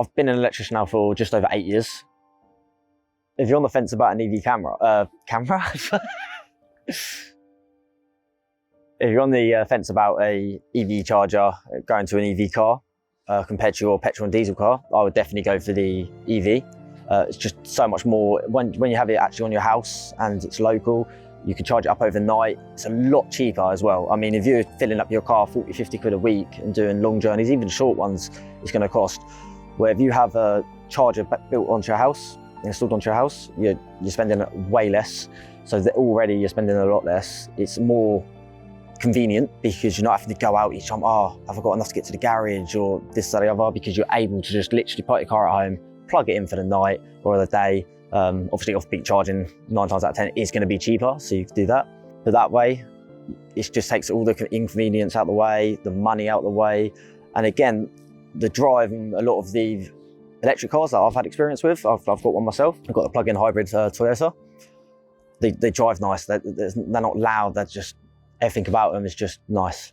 I've been an electrician now for just over 8 years. If you're on the fence about an EV camera? If you're on the fence about a EV charger going to an EV car compared to your petrol and diesel car, I would definitely go for the EV. It's just so much more, when you have it actually on your house and it's local, you can charge it up overnight. It's a lot cheaper as well. I mean, if you're filling up your car 40, 50 quid a week and doing long journeys, even short ones, it's going to cost. Where if you have a charger built onto your house, installed onto your house, you're spending way less. So that already you're spending a lot less. It's more convenient because you're not having to go out each time, oh, have I got enough to get to the garage or this, that, the other, because you're able to just literally put your car at home, plug it in for the night or the day. Obviously off-peak charging 9 times out of 10 is going to be cheaper, so you can do that. But that way, it just takes all the inconvenience out of the way, the money out of the way. And again, the drive and a lot of the electric cars that I've had experience with, I've got one myself. I've got a plug-in hybrid Toyota. They drive nice, they're not loud, they're just, everything about them is just nice.